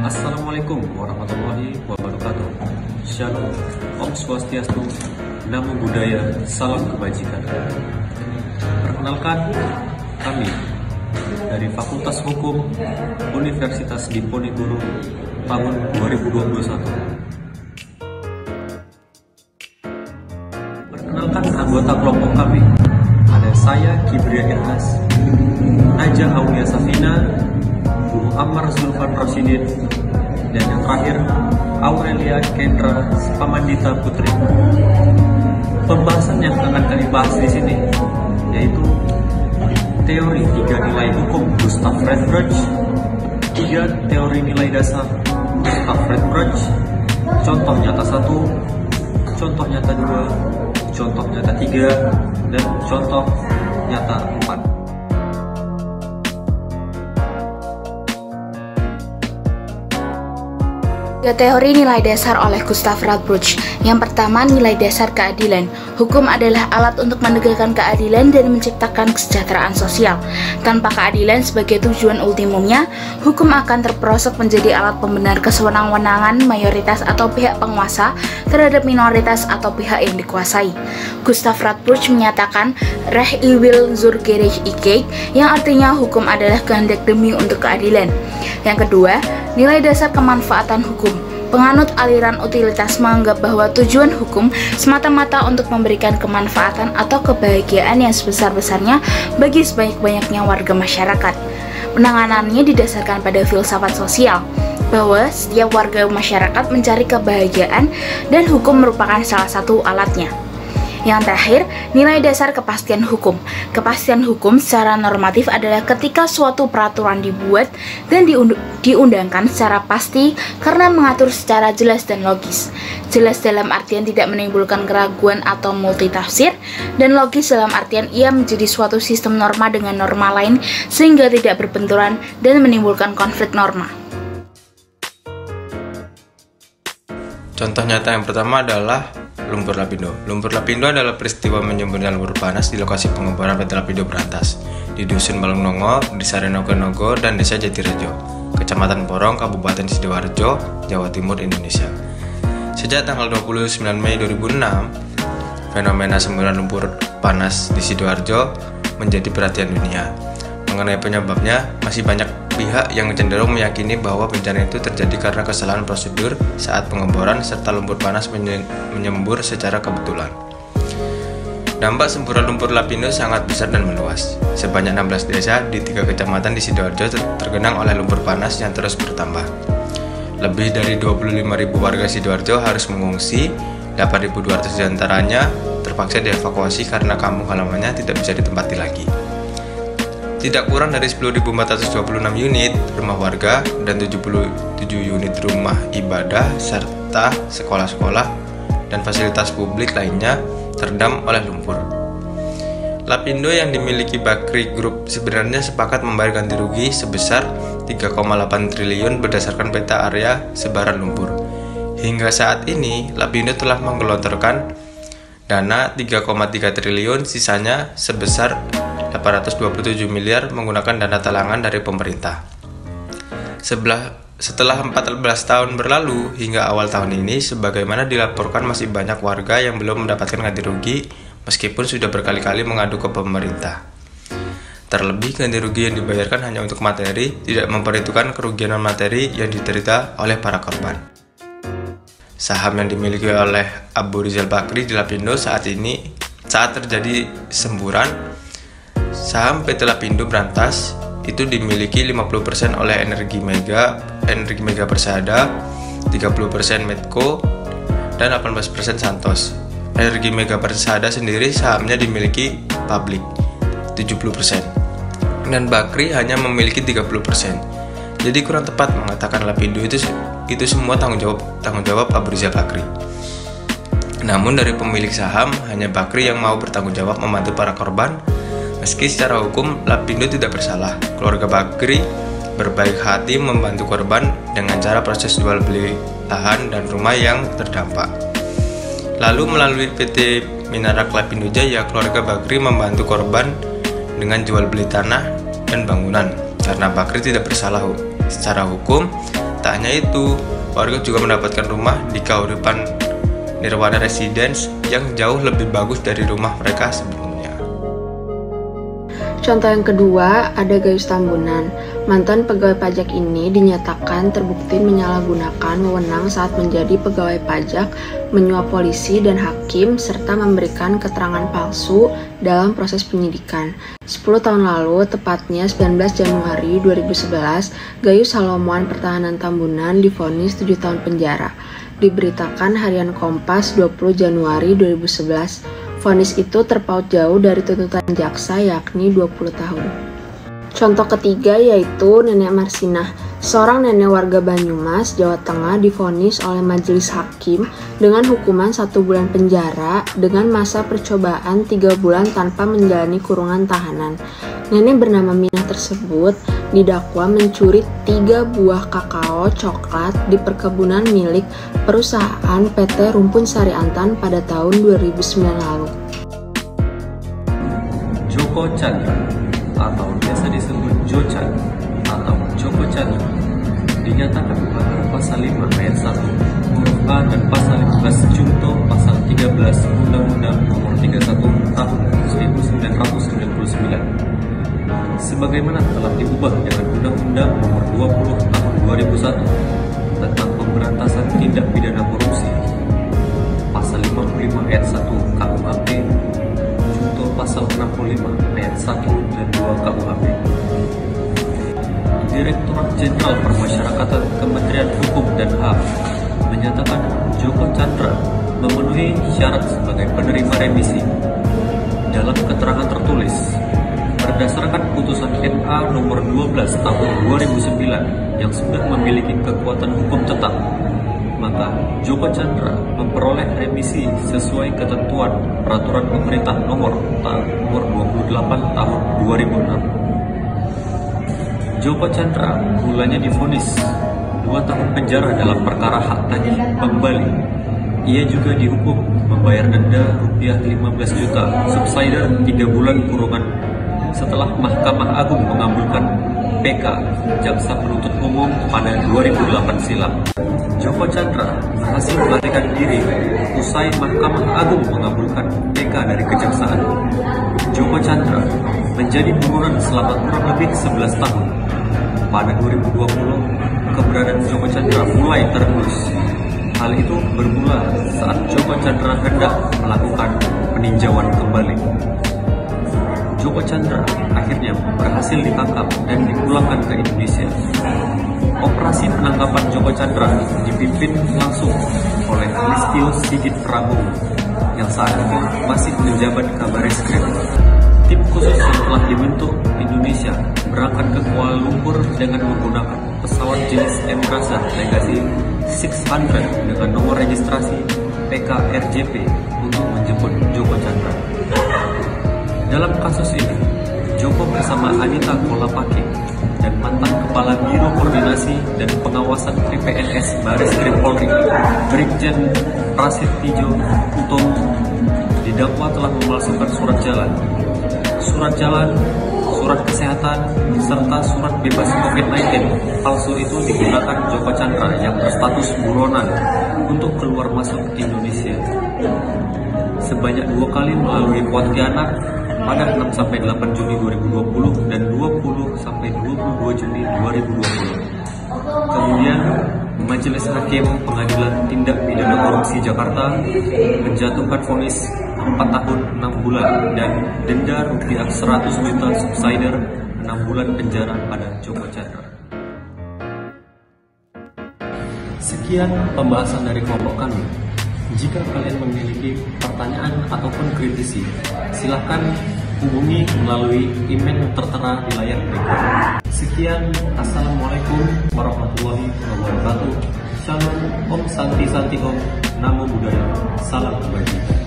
Assalamualaikum warahmatullahi wabarakatuh. Shalom, Om Swastiastu, Namo Buddhaya, Salam Kebajikan. Perkenalkan, kami dari Fakultas Hukum Universitas Diponegoro tahun 2021. Perkenalkan anggota kelompok kami. Ada saya, Kibriya Irnas, Najah Aulia Safina, Ammar Zulfan Rosidin, dan yang terakhir Aurelia Kendra Pamandita Putri. Pembahasan yang akan kami bahas di sini yaitu teori 3 nilai hukum Gustav Redbridge, 3 teori nilai dasar Gustav Redbridge, contoh nyata 1, contoh nyata 2, contoh nyata 3, dan contoh nyata 4. Teori nilai dasar oleh Gustav Redbridge. Yang pertama, nilai dasar keadilan. Hukum adalah alat untuk menegakkan keadilan dan menciptakan kesejahteraan sosial. Tanpa keadilan sebagai tujuan ultimumnya, hukum akan terperosok menjadi alat pembenar kesewenang-wenangan mayoritas atau pihak penguasa terhadap minoritas atau pihak yang dikuasai. Gustav Redbridge menyatakan Recht will zur Gerechtigkeit, yang artinya hukum adalah kehendak demi untuk keadilan. Yang kedua, nilai dasar kemanfaatan hukum. Penganut aliran utilitas menganggap bahwa tujuan hukum semata-mata untuk memberikan kemanfaatan atau kebahagiaan yang sebesar-besarnya bagi sebanyak-banyaknya warga masyarakat. Penanganannya didasarkan pada filsafat sosial, bahwa setiap warga masyarakat mencari kebahagiaan dan hukum merupakan salah satu alatnya. Yang terakhir, nilai dasar kepastian hukum. Kepastian hukum secara normatif adalah ketika suatu peraturan dibuat dan diundangkan secara pasti karena mengatur secara jelas dan logis. Jelas dalam artian tidak menimbulkan keraguan atau multitafsir, dan logis dalam artian ia menjadi suatu sistem norma dengan norma lain sehingga tidak berbenturan dan menimbulkan konflik norma. Contoh nyata yang pertama adalah lumpur lapindo. Lumpur lapindo adalah peristiwa menyemburnya lumpur panas di lokasi pengeboran PT Lapindo Brantas di Dusun Balongnongo, Desa Renogonogo, dan Desa Jatirejo, Kecamatan Porong, Kabupaten Sidoarjo, Jawa Timur, Indonesia. Sejak tanggal 29 Mei 2006, fenomena semburan lumpur panas di Sidoarjo menjadi perhatian dunia. Mengenai penyebabnya, masih banyak pihak yang cenderung meyakini bahwa bencana itu terjadi karena kesalahan prosedur saat pengeboran serta lumpur panas menyembur secara kebetulan. Dampak semburan lumpur lapindo sangat besar dan meluas. Sebanyak 16 desa di 3 kecamatan di Sidoarjo tergenang oleh lumpur panas yang terus bertambah. Lebih dari 25.000 warga Sidoarjo harus mengungsi, 8.200 diantaranya terpaksa dievakuasi karena kampung halamannya tidak bisa ditempati lagi. Tidak kurang dari 10.426 unit rumah warga dan 77 unit rumah ibadah serta sekolah-sekolah dan fasilitas publik lainnya terendam oleh lumpur. Lapindo yang dimiliki Bakri Group sebenarnya sepakat membayar ganti rugi sebesar 3,8 triliun berdasarkan peta area sebaran lumpur. Hingga saat ini, Lapindo telah menggelontorkan dana 3,3 triliun, sisanya sebesar 827 miliar menggunakan dana talangan dari pemerintah. Setelah 14 tahun berlalu hingga awal tahun ini, sebagaimana dilaporkan masih banyak warga yang belum mendapatkan ganti rugi meskipun sudah berkali-kali mengadu ke pemerintah. Terlebih, ganti rugi yang dibayarkan hanya untuk materi, tidak memperhitungkan kerugian materi yang diderita oleh para korban. Saham yang dimiliki oleh Abu Rizal Bakri di Lapindo saat terjadi semburan, saham PT Lapindo Brantas itu dimiliki 50% oleh Energi Mega Persada, 30% Medco, dan 18% Santos. Energi Mega Persada sendiri sahamnya dimiliki publik 70%, dan Bakri hanya memiliki 30%. Jadi kurang tepat mengatakan Lapindo itu semua tanggung jawab Abu Rizal Bakri. Namun dari pemilik saham, hanya Bakri yang mau bertanggung jawab membantu para korban. Meski secara hukum Lapindo tidak bersalah, keluarga Bakri berbaik hati membantu korban dengan cara proses jual beli lahan dan rumah yang terdampak. Lalu melalui PT Minarak Lapindo Jaya, keluarga Bakri membantu korban dengan jual beli tanah dan bangunan karena Bakri tidak bersalah secara hukum. Tak hanya itu, warga juga mendapatkan rumah di Kahuripan Nirwana Residence yang jauh lebih bagus dari rumah mereka sebelumnya. Contoh yang kedua, ada Gayus Tambunan. Mantan pegawai pajak ini dinyatakan terbukti menyalahgunakan wewenang saat menjadi pegawai pajak, menyuap polisi dan hakim, serta memberikan keterangan palsu dalam proses penyidikan. 10 tahun lalu, tepatnya 19 Januari 2011, Gayus Salomoan Pertahanan Tambunan divonis 7 tahun penjara. Diberitakan Harian Kompas 20 Januari 2011. Vonis itu terpaut jauh dari tuntutan jaksa, yakni 20 tahun. Contoh ketiga yaitu Nenek Marsinah, seorang nenek warga Banyumas, Jawa Tengah divonis oleh majelis hakim dengan hukuman 1 bulan penjara dengan masa percobaan 3 bulan tanpa menjalani kurungan tahanan. Nenek bernama Minah tersebut didakwa mencuri 3 buah kakao coklat di perkebunan milik perusahaan PT Rumpun Sari Antan pada tahun 2009 lalu. Joko Chandra atau biasa disebut Jocan atau Joko Chandra dinyatakan melanggar pasal 5 ayat 1 huruf A dan pasal 15 junto pasal 13 Undang-Undang Nomor 31 Tahun 1999 sebagaimana telah diubah dengan Undang-Undang Nomor 20 Tahun 2001 tentang pemberantasan tindak pidana korupsi, pasal 55 ayat 1 KUHP junto pasal 65 ayat 1 dan 2 KUHP. Direktorat Jenderal Permasyarakatan Kementerian Hukum dan HAM menyatakan Joko Chandra memenuhi syarat sebagai penerima remisi. Dalam keterangan tertulis, berdasarkan putusan MA nomor 12 tahun 2009 yang sudah memiliki kekuatan hukum tetap, maka Joko Chandra memperoleh remisi sesuai ketentuan Peraturan Pemerintah Nomor 28 Tahun 2006. Joko Chandra mulanya divonis 2 tahun penjara dalam perkara hak tagih pembali. Ia juga dihukum membayar denda rupiah 15 juta subsidiar 3 bulan kurungan setelah Mahkamah Agung mengabulkan PK Jaksa Penuntut Umum pada 2008 silam. Joko Chandra berhasil melarikan diri usai Mahkamah Agung mengabulkan PK dari Kejaksaan. Joko Chandra menjadi buronan selama kurang lebih 11 tahun. Pada 2020, keberadaan Joko Chandra mulai tergerus. Hal itu bermula saat Joko Chandra hendak melakukan peninjauan kembali. Joko Chandra akhirnya berhasil ditangkap dan dipulangkan ke Indonesia. Operasi penangkapan Joko Chandra dipimpin langsung oleh Listio Sigit Prabowo yang saat itu masih menjabat Kabareskrim. Tim khusus yang telah dibentuk Indonesia berangkat ke Kuala Lumpur dengan menggunakan pesawat jenis Embraer Legacy 600 dengan nomor registrasi PKRJP untuk menjemput Joko Chandra. Dalam kasus ini, Joko bersama Anita Kolapake dan mantan Kepala Biro Koordinasi dan Pengawasan PPNS Bareskrim Polri, Brigjen Prasetyo Utomo, didakwa telah memalsukan surat jalan, surat kesehatan, serta surat bebas COVID-19 palsu itu digunakan Joko Chandra yang berstatus buronan untuk keluar masuk Indonesia. Sebanyak 2 kali melalui Pontianak pada 6-8 Juni 2020 dan 20-22 Juni 2020. Kemudian, Majelis Hakim Pengadilan Tindak Pidana Korupsi Jakarta menjatuhkan vonis 4 tahun 6 bulan dan denda rupiah 100 juta subsidiar 6 bulan penjara pada Joko Chandra. Sekian pembahasan dari kelompok kami. Jika kalian memiliki pertanyaan ataupun kritisi, silahkan hubungi melalui email yang tertera di layar berikut. Sekian, Assalamualaikum warahmatullahi wabarakatuh. Shalom, Om Santi Santi Om, Namo Buddhaya, Salam Kebajikan.